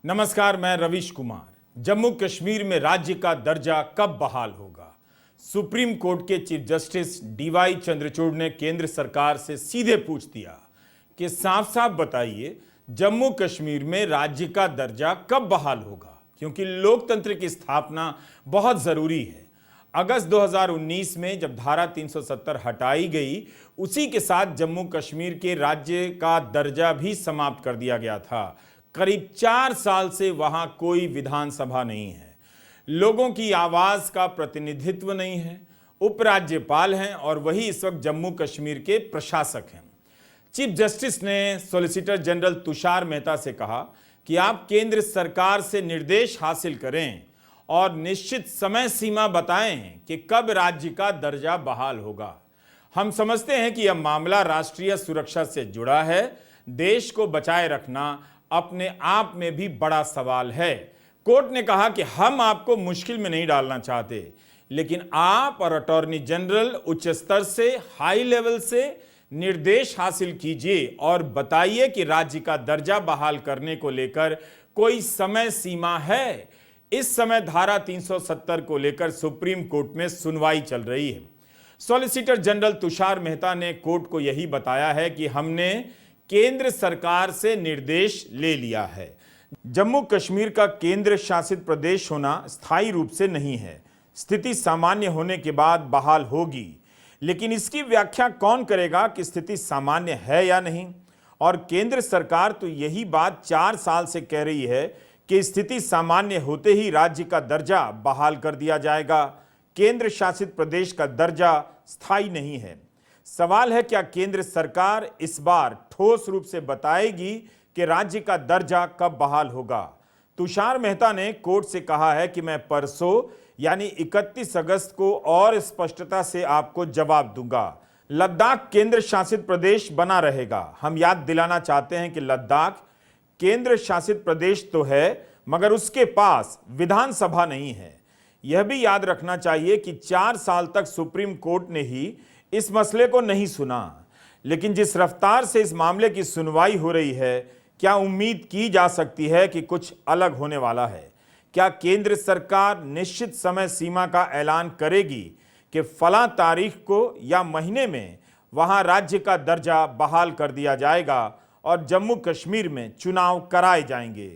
नमस्कार, मैं रवीश कुमार। जम्मू कश्मीर में राज्य का दर्जा कब बहाल होगा? सुप्रीम कोर्ट के चीफ जस्टिस डीवाई चंद्रचूड़ ने केंद्र सरकार से सीधे पूछ दिया कि साफ साफ बताइए, जम्मू कश्मीर में राज्य का दर्जा कब बहाल होगा, क्योंकि लोकतंत्र की स्थापना बहुत जरूरी है। अगस्त 2019 में जब धारा 370 हटाई गई, उसी के साथ जम्मू कश्मीर के राज्य का दर्जा भी समाप्त कर दिया गया था। करीब 4 साल से वहां कोई विधानसभा नहीं है, लोगों की आवाज का प्रतिनिधित्व नहीं है। उपराज्यपाल हैं और वही इस वक्त जम्मू कश्मीर के प्रशासक हैं। चीफ जस्टिस ने सॉलिसिटर जनरल तुषार मेहता से कहा कि आप केंद्र सरकार से निर्देश हासिल करें और निश्चित समय सीमा बताएं कि कब राज्य का दर्जा बहाल होगा। हम समझते हैं कि यह मामला राष्ट्रीय सुरक्षा से जुड़ा है। देश को बचाए रखना अपने आप में भी बड़ा सवाल है। कोर्ट ने कहा कि हम आपको मुश्किल में नहीं डालना चाहते, लेकिन आप और अटॉर्नी जनरल उच्च स्तर से, हाई लेवल से निर्देश हासिल कीजिए और बताइए कि राज्य का दर्जा बहाल करने को लेकर कोई समय सीमा है। इस समय धारा 370 को लेकर सुप्रीम कोर्ट में सुनवाई चल रही है। सॉलिसिटर जनरल तुषार मेहता ने कोर्ट को यही बताया है कि हमने केंद्र सरकार से निर्देश ले लिया है। जम्मू कश्मीर का केंद्र शासित प्रदेश होना स्थायी रूप से नहीं है। स्थिति सामान्य होने के बाद बहाल होगी, लेकिन इसकी व्याख्या कौन करेगा कि स्थिति सामान्य है या नहीं? और केंद्र सरकार तो यही बात 4 साल से कह रही है कि स्थिति सामान्य होते ही राज्य का दर्जा बहाल कर दिया जाएगा। केंद्र शासित प्रदेश का दर्जा स्थायी नहीं है। सवाल है, क्या केंद्र सरकार इस बार ठोस रूप से बताएगी कि राज्य का दर्जा कब बहाल होगा? तुषार मेहता ने कोर्ट से कहा है कि मैं परसों यानी 31 अगस्त को और स्पष्टता से आपको जवाब दूंगा। लद्दाख केंद्र शासित प्रदेश बना रहेगा। हम याद दिलाना चाहते हैं कि लद्दाख केंद्र शासित प्रदेश तो है, मगर उसके पास विधानसभा नहीं है। यह भी याद रखना चाहिए कि 4 साल तक सुप्रीम कोर्ट ने ही इस मसले को नहीं सुना, लेकिन जिस रफ्तार से इस मामले की सुनवाई हो रही है, क्या उम्मीद की जा सकती है कि कुछ अलग होने वाला है? क्या केंद्र सरकार निश्चित समय सीमा का ऐलान करेगी कि फला तारीख को या महीने में वहां राज्य का दर्जा बहाल कर दिया जाएगा और जम्मू कश्मीर में चुनाव कराए जाएंगे?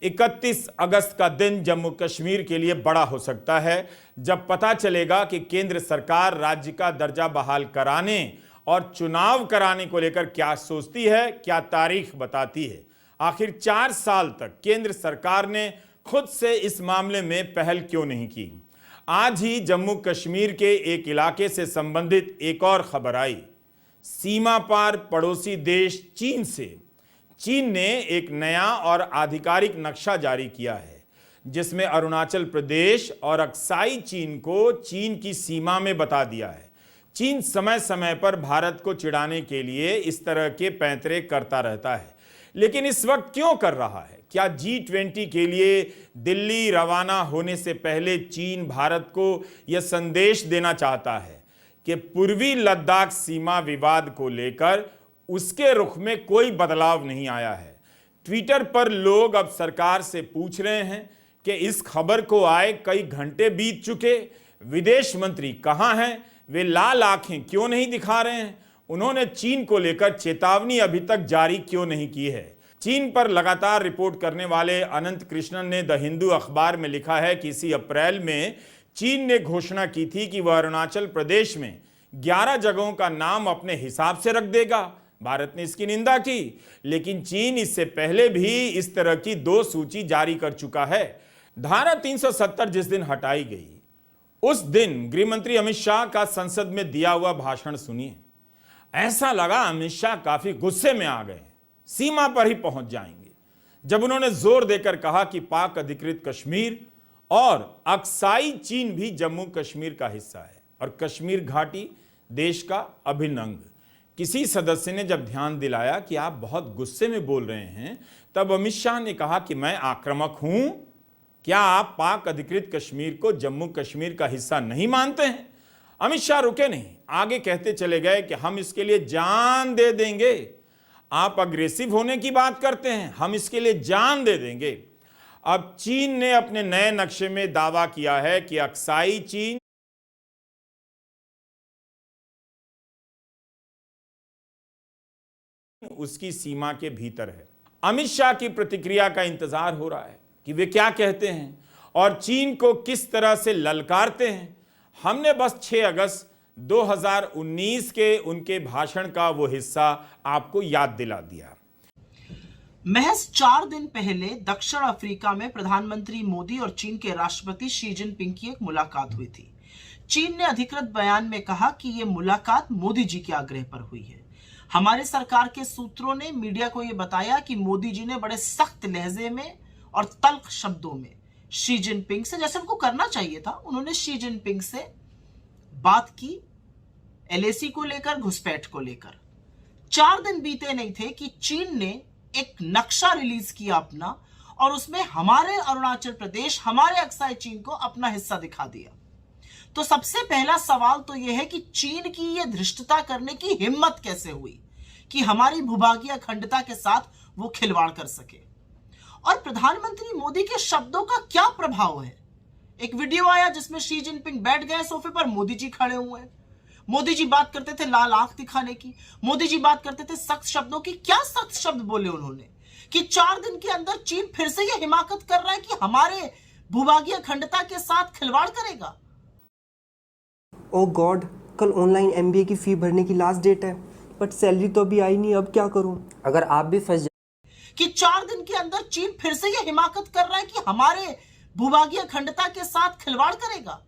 31 अगस्त का दिन जम्मू कश्मीर के लिए बड़ा हो सकता है, जब पता चलेगा कि केंद्र सरकार राज्य का दर्जा बहाल कराने और चुनाव कराने को लेकर क्या सोचती है, क्या तारीख बताती है। आखिर 4 साल तक केंद्र सरकार ने खुद से इस मामले में पहल क्यों नहीं की? आज ही जम्मू कश्मीर के एक इलाके से संबंधित एक और खबर आई। सीमा पार पड़ोसी देश चीन से चीन ने एक नया और आधिकारिक नक्शा जारी किया है, जिसमें अरुणाचल प्रदेश और अक्साई चीन को चीन की सीमा में बता दिया है। चीन समय समय पर भारत को चिढ़ाने के लिए इस तरह के पैंतरे करता रहता है, लेकिन इस वक्त क्यों कर रहा है? क्या G20 के लिए दिल्ली रवाना होने से पहले चीन भारत को यह संदेश देना चाहता है कि पूर्वी लद्दाख सीमा विवाद को लेकर उसके रुख में कोई बदलाव नहीं आया है? ट्विटर पर लोग अब सरकार से पूछ रहे हैं कि इस खबर को आए कई घंटे बीत चुके, विदेश मंत्री कहां हैं? वे लाल आंखें क्यों नहीं दिखा रहे हैं? उन्होंने चीन को लेकर चेतावनी अभी तक जारी क्यों नहीं की है? चीन पर लगातार रिपोर्ट करने वाले अनंत कृष्णन ने द हिंदू अखबार में लिखा है कि इसी अप्रैल में चीन ने घोषणा की थी कि वह अरुणाचल प्रदेश में 11 जगहों का नाम अपने हिसाब से रख देगा। भारत ने इसकी निंदा की, लेकिन चीन इससे पहले भी इस तरह की 2 सूची जारी कर चुका है। धारा 370 जिस दिन हटाई गई, उस दिन गृहमंत्री अमित शाह का संसद में दिया हुआ भाषण सुनिए। ऐसा लगा अमित शाह काफी गुस्से में आ गए, सीमा पर ही पहुंच जाएंगे, जब उन्होंने जोर देकर कहा कि पाक अधिकृत कश्मीर और अक्साई चीन भी जम्मू कश्मीर का हिस्सा है और कश्मीर घाटी देश का अभिन्न अंग। किसी सदस्य ने जब ध्यान दिलाया कि आप बहुत गुस्से में बोल रहे हैं, तब अमित शाह ने कहा कि मैं आक्रामक हूं? क्या आप पाक अधिकृत कश्मीर को जम्मू कश्मीर का हिस्सा नहीं मानते हैं? अमित शाह रुके नहीं, आगे कहते चले गए कि हम इसके लिए जान दे देंगे। आप अग्रेसिव होने की बात करते हैं, हम इसके लिए जान दे देंगे। अब चीन ने अपने नए नक्शे में दावा किया है कि अक्साई चीन उसकी सीमा के भीतर है। अमित शाह की प्रतिक्रिया का इंतजार हो रहा है कि वे क्या कहते हैं और चीन को किस तरह से ललकारते हैं। हमने बस 6 अगस्त 2019 के उनके भाषण का वो हिस्सा आपको याद दिला दिया। महज 4 दिन पहले दक्षिण अफ्रीका में प्रधानमंत्री मोदी और चीन के राष्ट्रपति शी जिनपिंग की एक मुलाकात हुई थी। चीन ने अधिकृत बयान में कहा कि यह मुलाकात मोदी जी के आग्रह पर हुई है। हमारे सरकार के सूत्रों ने मीडिया को यह बताया कि मोदी जी ने बड़े सख्त लहजे में और तल्ख शब्दों में शी जिनपिंग से, जैसे उनको करना चाहिए था, उन्होंने शी जिनपिंग से बात की एलएसी को लेकर, घुसपैठ को लेकर। 4 दिन बीते नहीं थे कि चीन ने एक नक्शा रिलीज किया अपना, और उसमें हमारे अरुणाचल प्रदेश, हमारे अक्साई चीन को अपना हिस्सा दिखा दिया। तो सबसे पहला सवाल तो यह है कि चीन की यह धृष्टता करने की हिम्मत कैसे हुई कि हमारी भूभागीय अखंडता के साथ वो खिलवाड़ कर सके। और प्रधानमंत्री मोदी के शब्दों का क्या प्रभाव है। एक वीडियो आया जिसमें शी जिनपिंग बैठ गए सोफे पर, मोदी जी खड़े हुए हैं। मोदी जी बात करते थे लाल आंख दिखाने की, मोदी जी बात करते थे सख्त शब्दों की। क्या सख्त शब्द बोले उन्होंने कि 4 दिन के अंदर चीन फिर से यह हिमाकत कर रहा है कि हमारे भूभागीय अखंडता के साथ खिलवाड़ करेगा। ओ गॉड, कल ऑनलाइन एमबीए की फी भरने की लास्ट डेट है, बट सैलरी तो अभी आई नहीं, अब क्या करूं। अगर आप भी फंस कि 4 दिन के अंदर चीन फिर से यह हिमाकत कर रहा है कि हमारे भूभागीय अखंडता के साथ खिलवाड़ करेगा।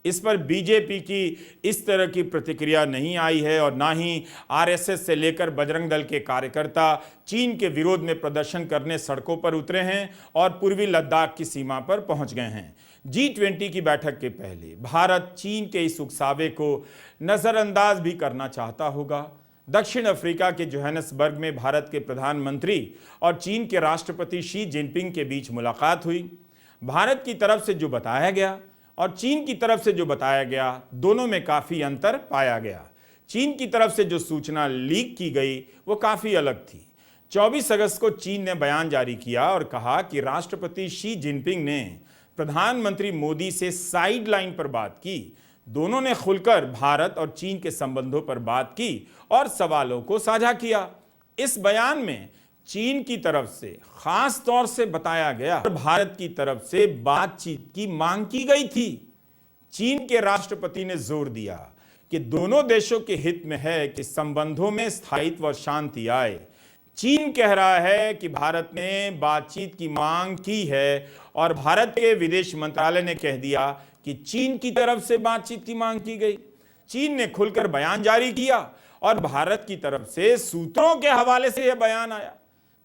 इस पर बीजेपी की इस तरह की प्रतिक्रिया नहीं आई है और ना ही आरएसएस से लेकर बजरंग दल के कार्यकर्ता चीन के विरोध में प्रदर्शन करने सड़कों पर उतरे हैं और पूर्वी लद्दाख की सीमा पर पहुंच गए हैं। G20 की बैठक के पहले भारत चीन के इस उकसावे को नज़रअंदाज भी करना चाहता होगा। दक्षिण अफ्रीका के जोहानिसबर्ग में भारत के प्रधानमंत्री और चीन के राष्ट्रपति शी जिनपिंग के बीच मुलाकात हुई। भारत की तरफ से जो बताया गया और चीन की तरफ से जो बताया गया, दोनों में काफ़ी अंतर पाया गया। चीन की तरफ से जो सूचना लीक की गई वो काफ़ी अलग थी। 24 अगस्त को चीन ने बयान जारी किया और कहा कि राष्ट्रपति शी जिनपिंग ने प्रधानमंत्री मोदी से साइड लाइन पर बात की। दोनों ने खुलकर भारत और चीन के संबंधों पर बात की और सवालों को साझा किया। इस बयान में चीन की तरफ से खास तौर से बताया गया और भारत की तरफ से बातचीत की मांग की गई थी। चीन के राष्ट्रपति ने जोर दिया कि दोनों देशों के हित में है कि संबंधों में स्थायित्व और शांति आए। चीन कह रहा है कि भारत ने बातचीत की मांग की है और भारत के विदेश मंत्रालय ने कह दिया कि चीन की तरफ से बातचीत की मांग की गई। चीन ने खुलकर बयान जारी किया और भारत की तरफ से सूत्रों के हवाले से यह बयान आया।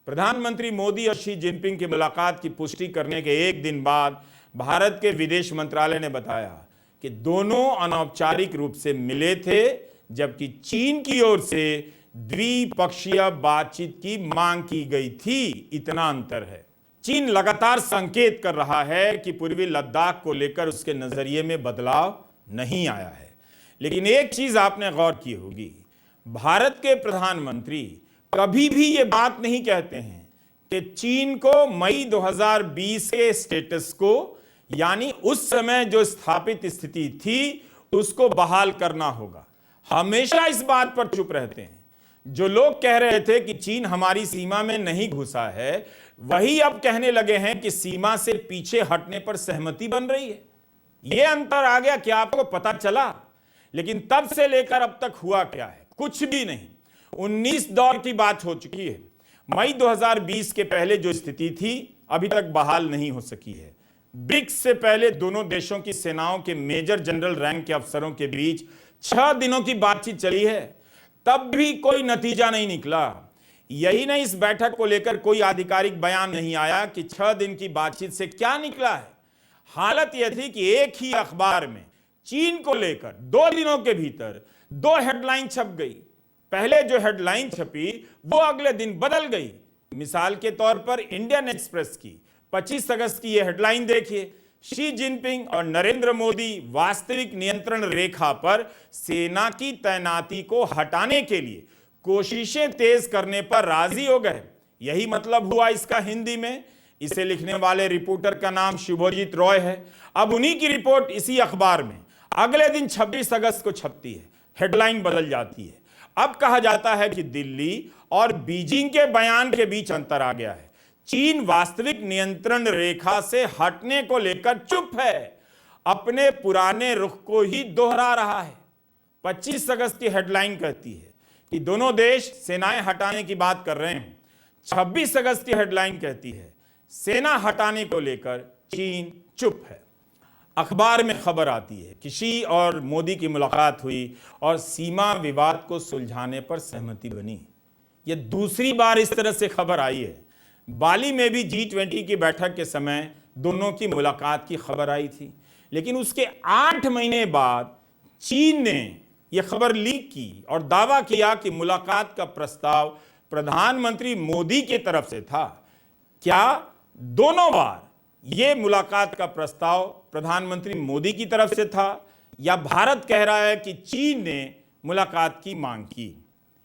प्रधानमंत्री मोदी और शी जिनपिंग की मुलाकात की पुष्टि करने के एक दिन बाद भारत के विदेश मंत्रालय ने बताया कि दोनों अनौपचारिक रूप से मिले थे, जबकि चीन की ओर से द्विपक्षीय बातचीत की मांग की गई थी। इतना अंतर है। चीन लगातार संकेत कर रहा है कि पूर्वी लद्दाख को लेकर उसके नजरिए में बदलाव नहीं आया है। लेकिन एक चीज आपने गौर की होगी, भारत के प्रधानमंत्री कभी भी ये बात नहीं कहते हैं कि चीन को मई 2020 के स्टेटस को, यानी उस समय जो स्थापित स्थिति थी, उसको बहाल करना होगा। हमेशा इस बात पर चुप रहते हैं। जो लोग कह रहे थे कि चीन हमारी सीमा में नहीं घुसा है, वही अब कहने लगे हैं कि सीमा से पीछे हटने पर सहमति बन रही है। यह अंतर आ गया, क्या आपको पता चला? लेकिन तब से लेकर अब तक हुआ क्या है? कुछ भी नहीं। 19 दौर की बात हो चुकी है। मई 2020 के पहले जो स्थिति थी अभी तक बहाल नहीं हो सकी है। ब्रिक्स से पहले दोनों देशों की सेनाओं के मेजर जनरल रैंक के अफसरों के बीच 6 दिनों की बातचीत चली है, तब भी कोई नतीजा नहीं निकला। यही नहीं, इस बैठक को लेकर कोई आधिकारिक बयान नहीं आया कि 6 दिन की बातचीत से क्या निकला है। हालत यह थी कि एक ही अखबार में चीन को लेकर 2 दिनों के भीतर 2 हेडलाइन छप गई। पहले जो हेडलाइन छपी वो अगले दिन बदल गई। मिसाल के तौर पर इंडियन एक्सप्रेस की 25 अगस्त की यह हेडलाइन देखिए, शी जिनपिंग और नरेंद्र मोदी वास्तविक नियंत्रण रेखा पर सेना की तैनाती को हटाने के लिए कोशिशें तेज करने पर राजी हो गए। यही मतलब हुआ इसका हिंदी में। इसे लिखने वाले रिपोर्टर का नाम शुभजीत रॉय है। अब उन्हीं की रिपोर्ट इसी अखबार में अगले दिन 26 अगस्त को छपती है। हेडलाइन बदल जाती है। अब कहा जाता है कि दिल्ली और बीजिंग के बयान के बीच अंतर आ गया है। चीन वास्तविक नियंत्रण रेखा से हटने को लेकर चुप है, अपने पुराने रुख को ही दोहरा रहा है। 25 अगस्त की हेडलाइन कहती है कि दोनों देश सेनाएं हटाने की बात कर रहे हैं। 26 अगस्त की हेडलाइन कहती है सेना हटाने को लेकर चीन चुप है। अखबार में खबर आती है कि शी और मोदी की मुलाकात हुई और सीमा विवाद को सुलझाने पर सहमति बनी। यह दूसरी बार इस तरह से खबर आई है। बाली में भी G20 की बैठक के समय दोनों की मुलाकात की खबर आई थी, लेकिन उसके 8 महीने बाद चीन ने यह खबर लीक की और दावा किया कि मुलाकात का प्रस्ताव प्रधानमंत्री मोदी की तरफ से था। क्या दोनों बार यह मुलाकात का प्रस्ताव प्रधानमंत्री मोदी की तरफ से था या भारत कह रहा है कि चीन ने मुलाकात की मांग की?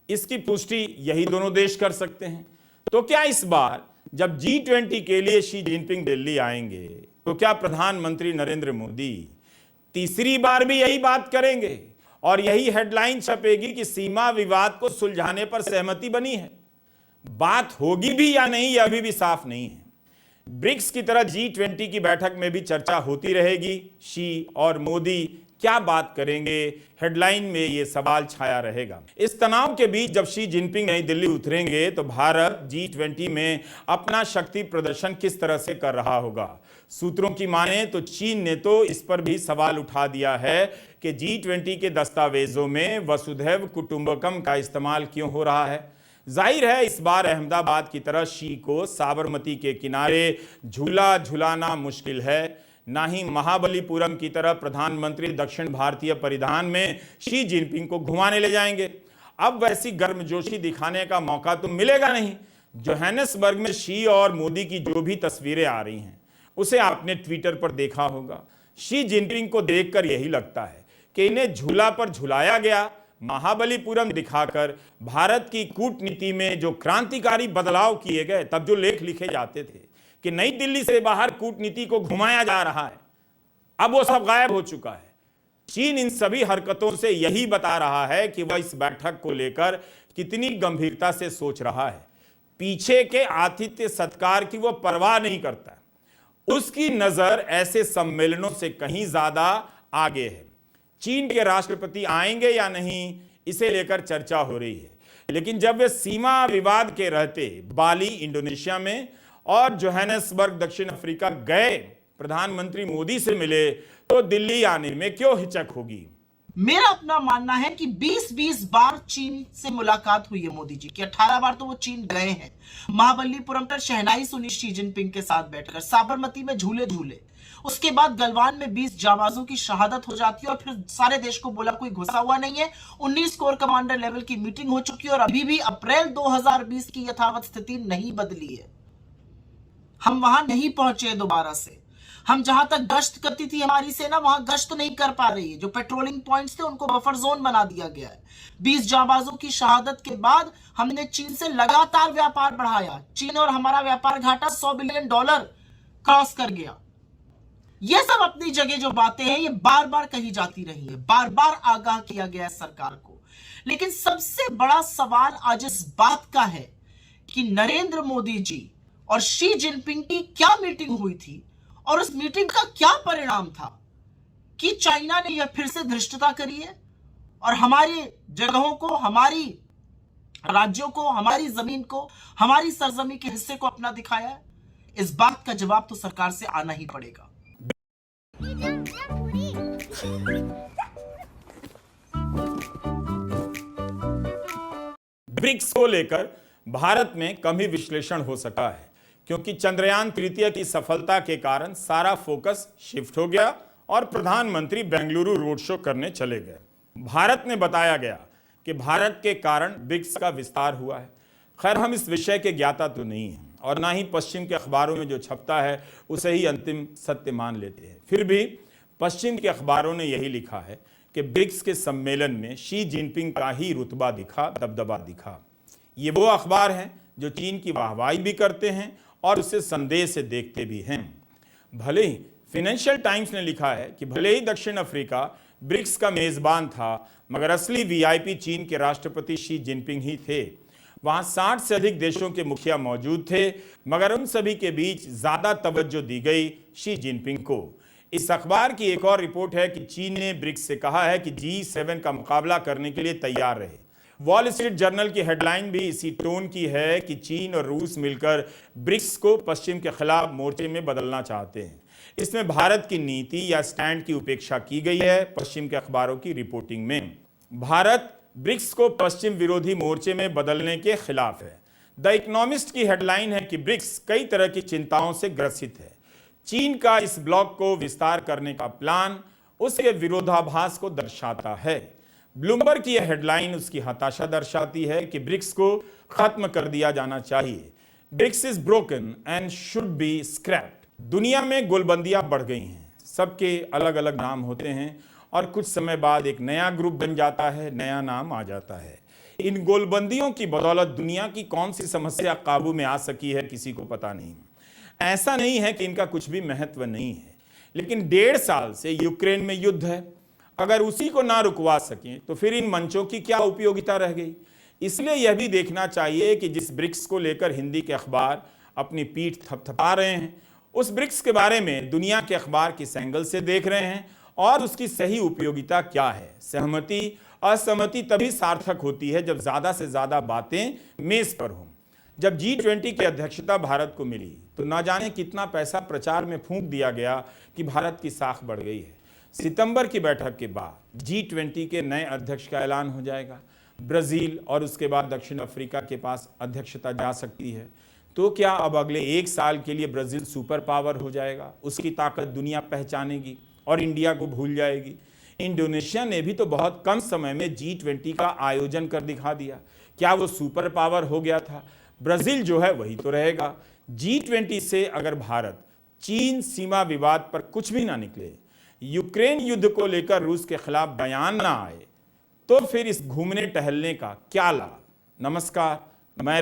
इसकी पुष्टि यही दोनों देश कर सकते हैं। तो क्या इस बार जब G20 के लिए शी जिनपिंग दिल्ली आएंगे तो क्या प्रधानमंत्री नरेंद्र मोदी तीसरी बार भी यही बात करेंगे और यही हेडलाइन छपेगी कि सीमा विवाद को सुलझाने पर सहमति बनी है? बात होगी भी या नहीं यह अभी भी साफ नहीं है। ब्रिक्स की तरह G20 की बैठक में भी चर्चा होती रहेगी। शी और मोदी क्या बात करेंगे, हेडलाइन में यह सवाल छाया रहेगा। इस तनाव के बीच जब शी जिनपिंग नई दिल्ली उतरेंगे तो भारत G20 में अपना शक्ति प्रदर्शन किस तरह से कर रहा होगा? सूत्रों की माने तो चीन ने तो इस पर भी सवाल उठा दिया है कि G20 के दस्तावेजों में वसुधैव कुटुंबकम का इस्तेमाल क्यों हो रहा है। जाहिर है इस बार अहमदाबाद की तरह शी को साबरमती के किनारे झूला झुलाना मुश्किल है, ना ही महाबलीपुरम की तरह प्रधानमंत्री दक्षिण भारतीय परिधान में शी जिनपिंग को घुमाने ले जाएंगे। अब वैसी गर्मजोशी दिखाने का मौका तो मिलेगा नहीं। जोहानिसबर्ग में शी और मोदी की जो भी तस्वीरें आ रही हैं उसे आपने ट्विटर पर देखा होगा। शी जिनपिंग को देखकर यही लगता है कि इन्हें झूला पर झुलाया गया। महाबलीपुरम दिखाकर भारत की कूटनीति में जो क्रांतिकारी बदलाव किए गए, तब जो लेख लिखे जाते थे कि नई दिल्ली से बाहर कूटनीति को घुमाया जा रहा है, अब वो सब गायब हो चुका है। चीन इन सभी हरकतों से यही बता रहा है कि वह इस बैठक को लेकर कितनी गंभीरता से सोच रहा है। पीछे के आतिथ्य सत्कार की वो परवाह नहीं करता। उसकी नजर ऐसे सम्मेलनों से कहीं ज्यादा आगे है। चीन के राष्ट्रपति आएंगे या नहीं, इसे लेकर चर्चा हो रही है। लेकिन जब वे सीमा विवाद के रहते बाली इंडोनेशिया में और जोहानिसबर्ग दक्षिण अफ्रीका गए, प्रधानमंत्री मोदी से मिले, तो दिल्ली आने में क्यों हिचक होगी? मेरा अपना मानना है कि 20-20 बार चीन से मुलाकात हुई है मोदी जी की। 18 बार तो वो चीन गए हैं। महाबलीपुरम पर शहनाई सुनी शी जिनपिंग के साथ बैठकर, साबरमती में झूले झूले, उसके बाद गलवान में 20 जाबाजों की शहादत हो जाती है और फिर सारे देश को बोला कोई घुसा हुआ नहीं है। 19 कोर कमांडर लेवल की मीटिंग हो चुकी है और अभी भी अप्रैल 2020 की यथावत स्थिति नहीं बदली है। हम वहां नहीं पहुंचे दोबारा से। हम जहां तक गश्त करती थी हमारी सेना, वहां गश्त नहीं कर पा रही है। जो पेट्रोलिंग पॉइंट्स थे उनको बफर जोन बना दिया गया है। 20 जाबाजों की शहादत के बाद हमने चीन से लगातार व्यापार बढ़ाया। चीन और हमारा व्यापार घाटा $100 बिलियन क्रॉस कर गया। ये सब अपनी जगह जो बातें हैं ये बार बार कही जाती रही है, बार बार आगाह किया गया है सरकार को। लेकिन सबसे बड़ा सवाल आज इस बात का है कि नरेंद्र मोदी जी और शी जिनपिंग की क्या मीटिंग हुई थी और उस मीटिंग का क्या परिणाम था कि चाइना ने यह फिर से धृष्टता करी है और हमारी जगहों को, हमारी राज्यों को, हमारी जमीन को, हमारी सरजमी के हिस्से को अपना दिखाया है। इस बात का जवाब तो सरकार से आना ही पड़ेगा। ब्रिक्स को लेकर भारत में कम ही विश्लेषण हो सका है, क्योंकि चंद्रयान तृतीय की सफलता के कारण सारा फोकस शिफ्ट हो गया और प्रधानमंत्री बेंगलुरु रोड शो करने चले गए। भारत ने बताया गया कि भारत के कारण ब्रिक्स का विस्तार हुआ है। खैर, हम इस विषय के ज्ञाता तो नहीं हैं और ना ही पश्चिम के अखबारों में जो छपता है उसे ही अंतिम सत्य मान लेते हैं। फिर भी पश्चिम के अखबारों ने यही लिखा है कि ब्रिक्स के सम्मेलन में शी जिनपिंग का ही रुतबा दिखा, दबदबा दिखा। ये वो अखबार हैं जो चीन की वाहवाही भी करते हैं और उसे संदेह से देखते भी हैं। भले ही फाइनेंशियल टाइम्स ने लिखा है कि भले ही दक्षिण अफ्रीका ब्रिक्स का मेजबान था, मगर असली वीआईपी चीन के राष्ट्रपति शी जिनपिंग ही थे। वहां 60 से अधिक देशों के मुखिया मौजूद थे, मगर उन सभी के बीच ज्यादा तवज्जो दी गई शी जिनपिंग को। इस अखबार की एक और रिपोर्ट है कि चीन ने ब्रिक्स से कहा है कि G7 का मुकाबला करने के लिए तैयार रहे। वॉल स्ट्रीट जर्नल की हेडलाइन भी इसी टोन की है कि चीन और रूस मिलकर ब्रिक्स को पश्चिम के खिलाफ मोर्चे में बदलना चाहते हैं। इसमें भारत की नीति या स्टैंड की उपेक्षा की गई है। पश्चिम के अखबारों की रिपोर्टिंग में भारत ब्रिक्स को पश्चिम विरोधी मोर्चे में बदलने के खिलाफ है। द इकोनॉमिस्ट की हेडलाइन है कि ब्रिक्स कई तरह की चिंताओं से ग्रसित है। चीन का इस ब्लॉक को विस्तार करने का प्लान उसके विरोधाभास को दर्शाता है। ब्लूमबर्ग की यह हेडलाइन उसकी हताशा दर्शाती है कि ब्रिक्स को खत्म कर दिया जाना चाहिए। BRICS is broken and should be scrapped. दुनिया में गोलबंदियां बढ़ गई हैं, सबके अलग अलग नाम होते हैं और कुछ समय बाद एक नया ग्रुप बन जाता है, नया नाम आ जाता है। इन गोलबंदियों की बदौलत दुनिया की कौन सी समस्या काबू में आ सकी है, किसी को पता नहीं। ऐसा नहीं है कि इनका कुछ भी महत्व नहीं है, लेकिन 1.5 साल से यूक्रेन में युद्ध है। अगर उसी को ना रुकवा सकें तो फिर इन मंचों की क्या उपयोगिता रह गई। इसलिए यह भी देखना चाहिए कि जिस ब्रिक्स को लेकर हिंदी के अखबार अपनी पीठ थपथपा रहे हैं, उस ब्रिक्स के बारे में दुनिया के अखबार किस एंगल से देख रहे हैं और उसकी सही उपयोगिता क्या है। सहमति असहमति तभी सार्थक होती है जब ज्यादा से ज्यादा बातें मेज पर हों। जब G20 की अध्यक्षता भारत को मिली तो न जाने कितना पैसा प्रचार में फूंक दिया गया कि भारत की साख बढ़ गई है। सितंबर की बैठक के बाद G20 के नए अध्यक्ष का ऐलान हो जाएगा। ब्राजील और उसके बाद दक्षिण अफ्रीका के पास अध्यक्षता जा सकती है। तो क्या अब अगले 1 साल के लिए ब्राजील सुपर पावर हो जाएगा? उसकी ताकत दुनिया पहचानेगी और इंडिया को भूल जाएगी। इंडोनेशिया ने भी तो बहुत कम समय में G20 का आयोजन कर दिखा दिया। क्या वो सुपर पावर हो गया था? ब्राजील जो है वही तो रहेगा। G20 से अगर भारत चीन सीमा विवाद पर कुछ भी ना निकले, यूक्रेन युद्ध को लेकर रूस के खिलाफ बयान ना आए, तो फिर इस घूमने टहलने का क्या लाभ। नमस्कार, मैं